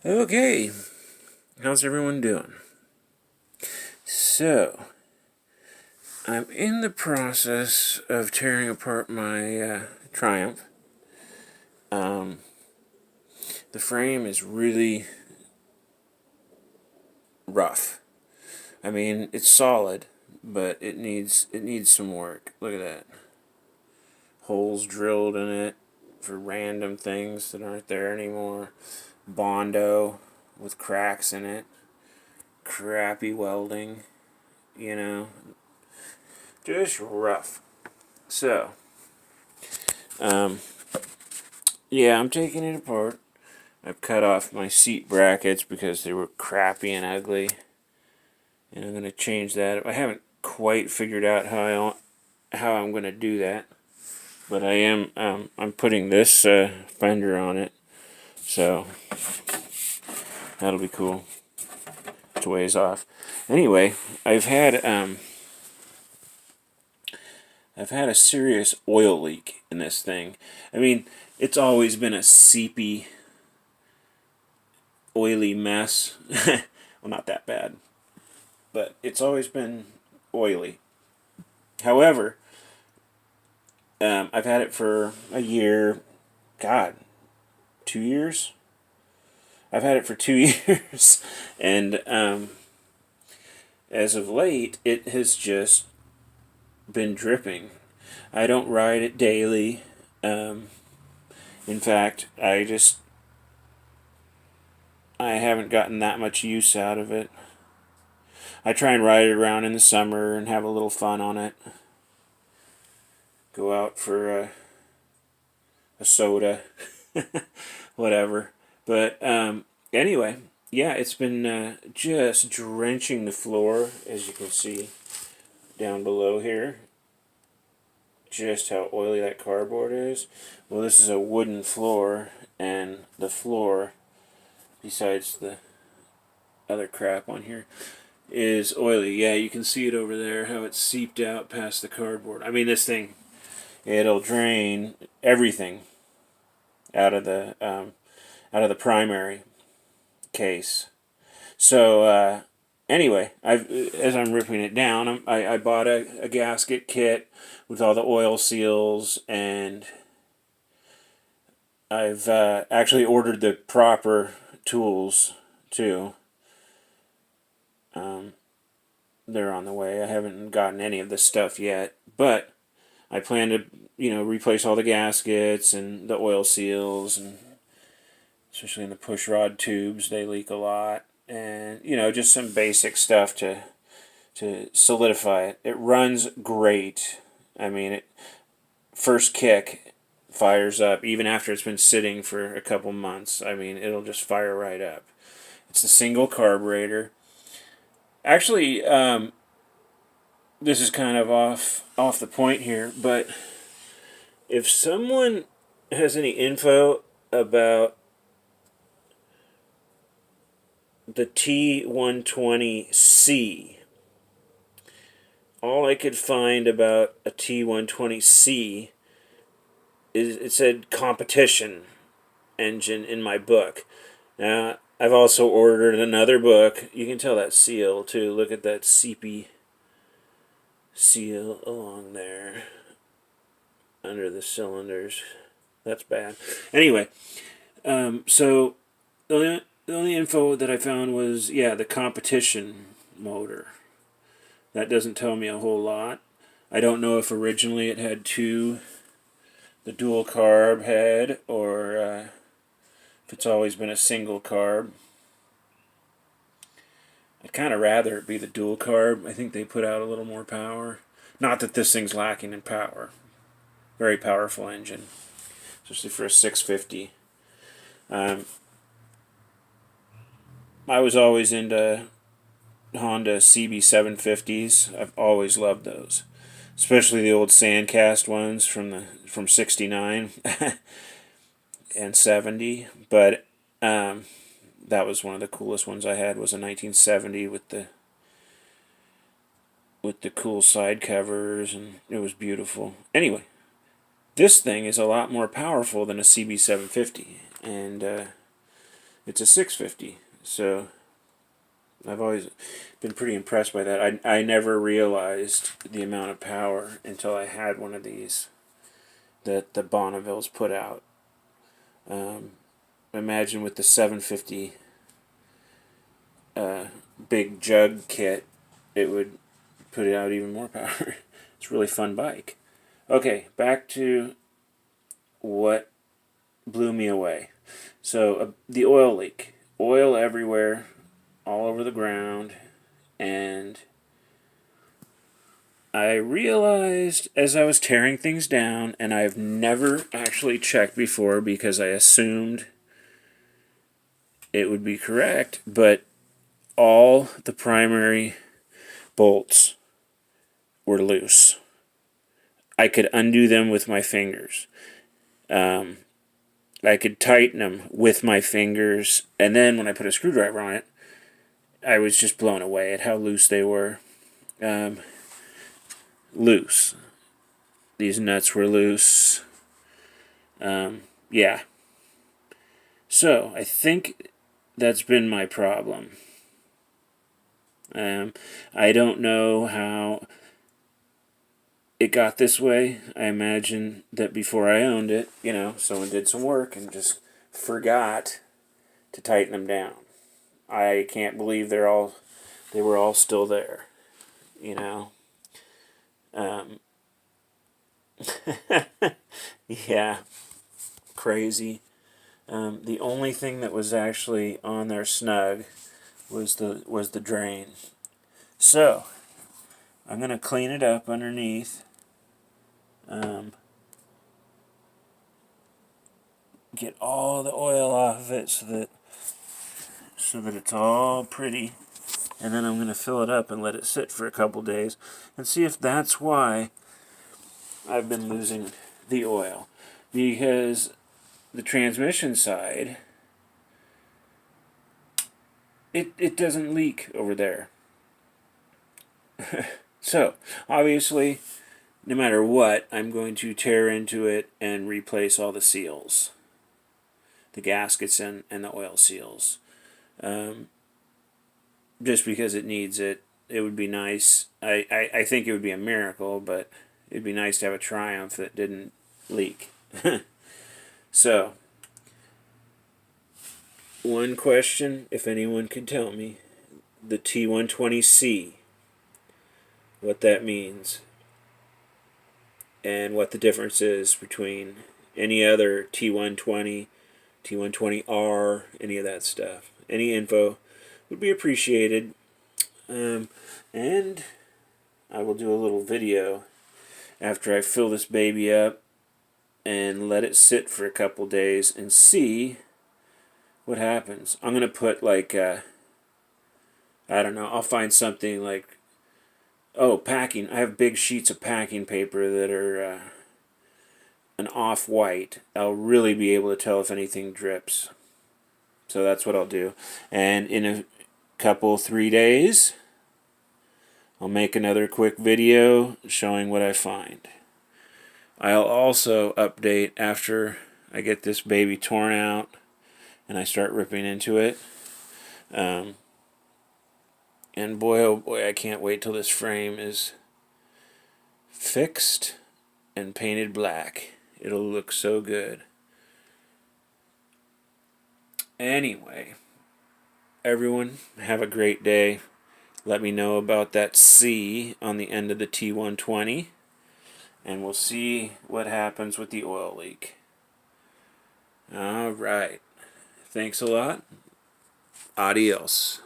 Okay, how's everyone doing? So, I'm in the process of tearing apart my Triumph. Um, the frame is really rough. I mean, it's solid, but it needs some work. Look at that. Holes drilled in it for random things that aren't there anymore. Bondo with cracks in it. Crappy welding, you know. Just rough. So, um, yeah, I'm taking it apart. I've cut off my seat brackets because they were crappy and ugly, and I'm going to change that. I haven't quite figured out how I'm going to do that, but I am. I'm putting this fender on it, so that'll be cool. It's a ways off. Anyway, I've had a serious oil leak in this thing. I mean, it's always been a seepy, oily mess. Well, not that bad, but it's always been oily. However, I've had it for a year. God, 2 years? I've had it for 2 years. And as of late, it has just been dripping. I don't ride it daily. In fact, I haven't gotten that much use out of it. I try and ride it around in the summer and have a little fun on it. Go out for a soda, whatever. But anyway, yeah, it's been just drenching the floor, as you can see down below here. Just how oily that cardboard is. Well, this is a wooden floor, and the floor, besides the other crap on here, is oily. Yeah, you can see it over there, how it's seeped out past the cardboard. I mean, this thing, it'll drain everything out of the primary case. So anyway, as I'm ripping it down, I bought a gasket kit with all the oil seals, and I've actually ordered the proper tools too. They're on the way. I haven't gotten any of this stuff yet, but I plan to, replace all the gaskets and the oil seals, and especially in the push rod tubes, they leak a lot, and just some basic stuff to solidify it. It runs great. I mean, it first kick fires up even after it's been sitting for a couple months. I mean, it'll just fire right up. It's a single carburetor. Actually, this is kind of off the point here, but if someone has any info about the T120C, all I could find about a T120C is it said competition engine in my book. Now, I've also ordered another book. You can tell that seal too. Look at that seepy seal along there under the cylinders. That's bad. Anyway, so the only info that I found was, the competition motor. That doesn't tell me a whole lot. I don't know if originally it had the dual carb head, or if it's always been a single carb. I'd kind of rather it be the dual carb. I think they put out a little more power. Not that this thing's lacking in power. Very powerful engine, especially for a 650. I was always into Honda CB750s. I've always loved those, especially the old Sandcast ones from '69 and '70. But that was one of the coolest ones I had. Was a 1970 with the cool side covers, and it was beautiful. Anyway, this thing is a lot more powerful than a CB750, and It's a 650. So I've always been pretty impressed by that. I never realized the amount of power until I had one of these that the Bonneville's put out. Imagine with the 750 big jug kit, it would put it out even more power. It's a really fun bike. Okay, back to what blew me away. So the oil leak. Oil everywhere, all over the ground, and I realized as I was tearing things down, and I've never actually checked before because I assumed it would be correct, but all the primary bolts were loose. I could undo them with my fingers. I could tighten them with my fingers, and then when I put a screwdriver on it, I was just blown away at how loose they were. Loose. These nuts were loose. Yeah. So, I think that's been my problem. I don't know how it got this way. I imagine that before I owned it, someone did some work and just forgot to tighten them down. I can't believe they were all still there, Yeah, crazy. The only thing that was actually on there snug was the drain. So I'm gonna clean it up underneath. Get all the oil off of it so that it's all pretty, and then I'm gonna fill it up and let it sit for a couple days and see if that's why I've been losing the oil, because the transmission side, it doesn't leak over there. So obviously, no matter what, I'm going to tear into it and replace all the seals, the gaskets and the oil seals. Just because it needs it. It would be nice. I think it would be a miracle, but it'd be nice to have a Triumph that didn't leak. So, one question, if anyone can tell me, the T120C, what that means, and what the difference is between any other T120, T120R, any of that stuff. Any info would be appreciated. And I will do a little video after I fill this baby up and let it sit for a couple days and see what happens. I'm going to put like, I don't know, I'll find something like, packing. I have big sheets of packing paper that are an off-white. I'll really be able to tell if anything drips. So that's what I'll do. And in a couple, 3 days, I'll make another quick video showing what I find. I'll also update after I get this baby torn out and I start ripping into it. And boy, oh boy, I can't wait till this frame is fixed and painted black. It'll look so good. Anyway, everyone, have a great day. Let me know about that C on the end of the T120, and we'll see what happens with the oil leak. All right. Thanks a lot. Adios.